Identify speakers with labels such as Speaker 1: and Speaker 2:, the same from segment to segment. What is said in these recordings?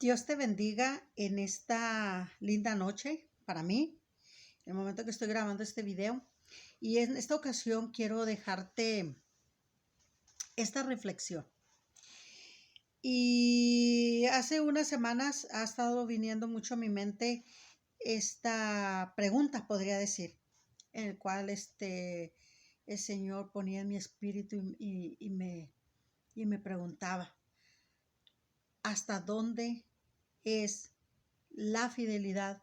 Speaker 1: Dios te bendiga en esta linda noche para mí, el momento que estoy grabando este video. Y en esta ocasión quiero dejarte esta reflexión. Y hace unas semanas ha estado viniendo mucho a mi mente esta pregunta, podría decir, en el cual el Señor ponía en mi espíritu y me preguntaba, ¿hasta dónde es la fidelidad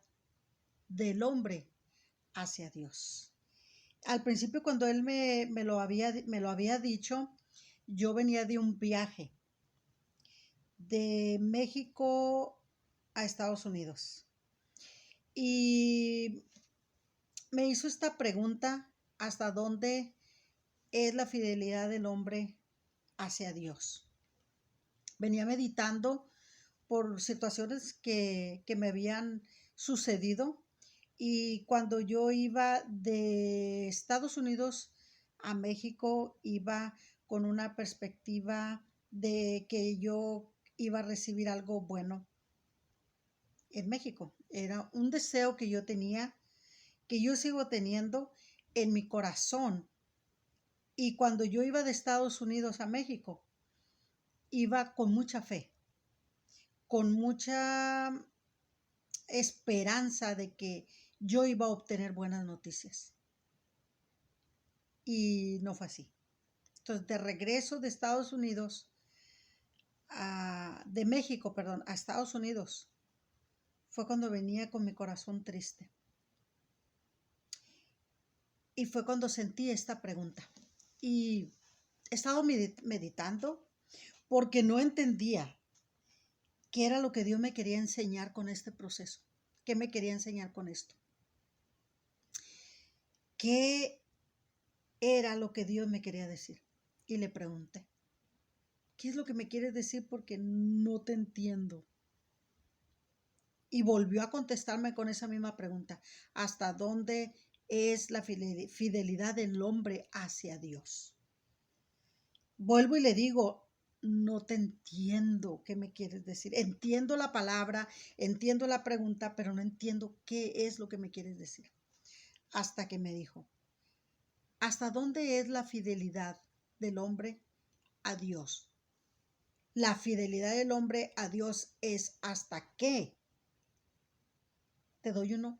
Speaker 1: del hombre hacia Dios? Al principio, cuando él me lo había dicho, yo venía de un viaje de México a Estados Unidos y me hizo esta pregunta: ¿hasta dónde es la fidelidad del hombre hacia Dios? Venía meditando por situaciones que me habían sucedido. Y cuando yo iba de Estados Unidos a México, iba con una perspectiva de que yo iba a recibir algo bueno en México. Era un deseo que yo tenía, que yo sigo teniendo en mi corazón. Y cuando yo iba de Estados Unidos a México, iba con mucha fe, con mucha esperanza de que yo iba a obtener buenas noticias. Y no fue así. Entonces, de regreso de Estados Unidos, de México, perdón, a Estados Unidos, fue cuando venía con mi corazón triste. Y fue cuando sentí esta pregunta. Y he estado meditando porque no entendía qué era lo que Dios me quería enseñar con este proceso. ¿Qué me quería enseñar con esto? ¿Qué era lo que Dios me quería decir? Y le pregunté, ¿qué es lo que me quieres decir? Porque no te entiendo. Y volvió a contestarme con esa misma pregunta: ¿hasta dónde es la fidelidad del hombre hacia Dios? Vuelvo y le digo, no te entiendo qué me quieres decir. Entiendo la palabra, entiendo la pregunta, pero no entiendo qué es lo que me quieres decir. Hasta que me dijo, ¿hasta dónde es la fidelidad del hombre a Dios? La fidelidad del hombre a Dios es hasta qué. Te doy uno.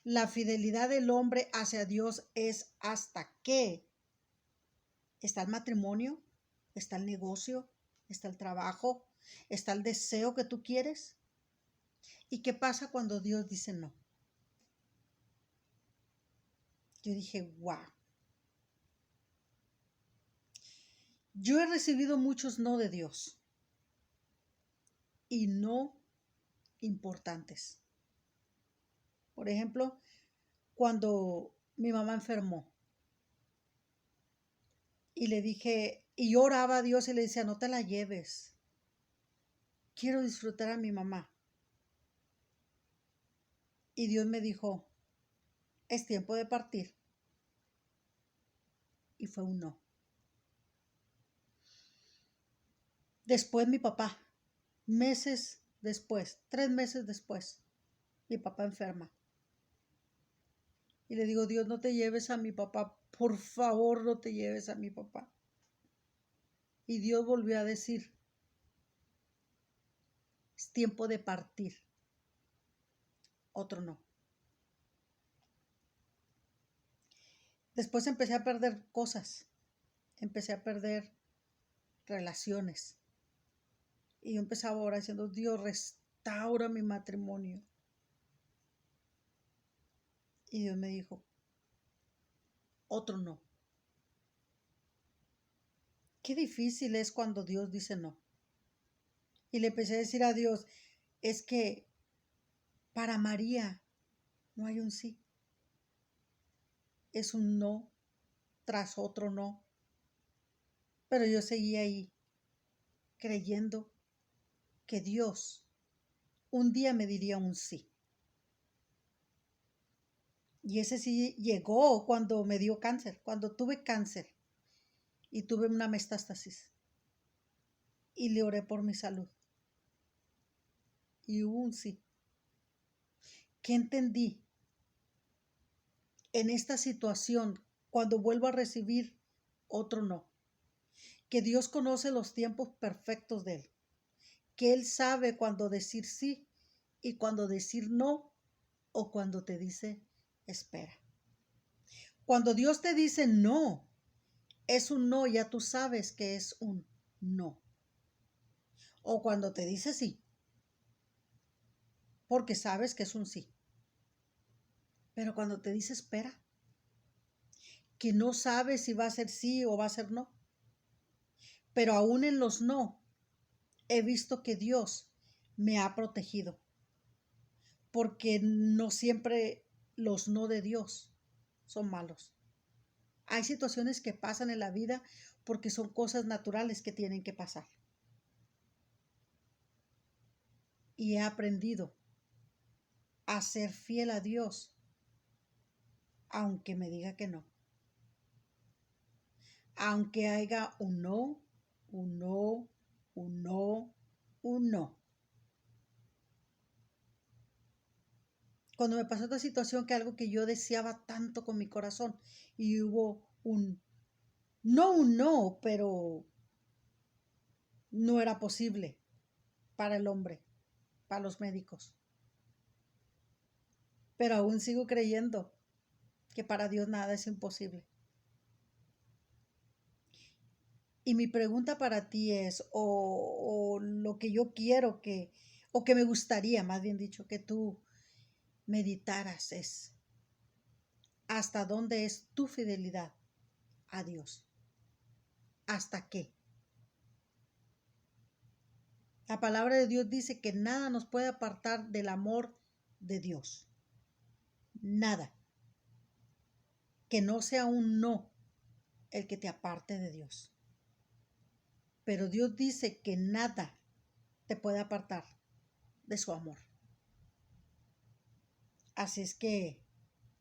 Speaker 1: La fidelidad del hombre hacia Dios es hasta qué. Está el matrimonio, está el negocio, está el trabajo, está el deseo que tú quieres. ¿Y qué pasa cuando Dios dice no? Yo dije, wow. Yo he recibido muchos no de Dios y no importantes. Por ejemplo, cuando mi mamá enfermó y le dije, y yo oraba a Dios y le decía, no te la lleves. Quiero disfrutar a mi mamá. Y Dios me dijo, es tiempo de partir. Y fue un no. Después mi papá, meses después, 3 meses después, mi papá enferma. Y le digo, Dios, no te lleves a mi papá, por favor, no te lleves a mi papá. Y Dios volvió a decir, es tiempo de partir. Otro no. Después empecé a perder cosas, empecé a perder relaciones. Y yo empezaba ahora diciendo, Dios, restaura mi matrimonio. Y Dios me dijo, otro no. Qué difícil es cuando Dios dice no. Y le empecé a decir a Dios, es que para María no hay un sí. Es un no tras otro no. Pero yo seguía ahí, creyendo que Dios un día me diría un sí. Y ese sí llegó cuando me dio cáncer, cuando tuve cáncer y tuve una metástasis. Y le oré por mi salud. y hubo un sí. ¿Qué entendí en esta situación cuando vuelvo a recibir otro no? Que Dios conoce los tiempos perfectos de Él, que Él sabe cuándo decir sí y cuándo decir no, o cuando te dice espera. Cuando Dios te dice no, es un no, ya tú sabes que es un no. O cuando te dice sí, porque sabes que es un sí. Pero cuando te dice espera, que no sabes si va a ser sí o va a ser no. Pero aún en los no, he visto que Dios me ha protegido. Porque no siempre los no de Dios son malos. Hay situaciones que pasan en la vida porque son cosas naturales que tienen que pasar. Y he aprendido a ser fiel a Dios, aunque me diga que no. Aunque haya un no, un no, un no, un no. Cuando me pasó esta situación, que algo que yo deseaba tanto con mi corazón, y hubo un no, pero no era posible para el hombre, para los médicos. Pero aún sigo creyendo que para Dios nada es imposible. Y mi pregunta para ti es, o lo que yo quiero que, o que me gustaría, más bien dicho, que tú meditaras es, ¿hasta dónde es tu fidelidad a Dios? ¿Hasta qué? La palabra de Dios dice que nada nos puede apartar del amor de Dios. Nada. Que no sea un no el que te aparte de Dios. Pero Dios dice que nada te puede apartar de su amor. Así es que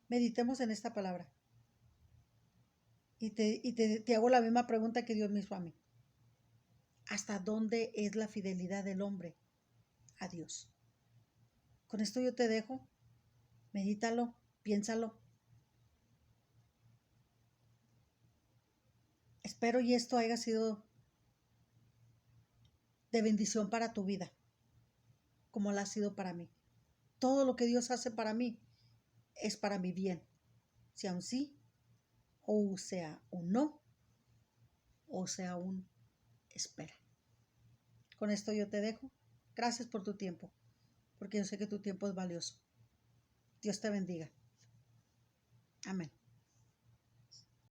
Speaker 1: meditemos en esta palabra. Y te hago la misma pregunta que Dios me hizo a mí. ¿Hasta dónde es la fidelidad del hombre a Dios? Con esto yo te dejo. Medítalo, piénsalo. Espero y esto haya sido de bendición para tu vida, como la ha sido para mí. Todo lo que Dios hace para mí es para mi bien, sea un sí, o sea un no, o sea un espera. Con esto yo te dejo. Gracias por tu tiempo, porque yo sé que tu tiempo es valioso. Dios te bendiga. Amén.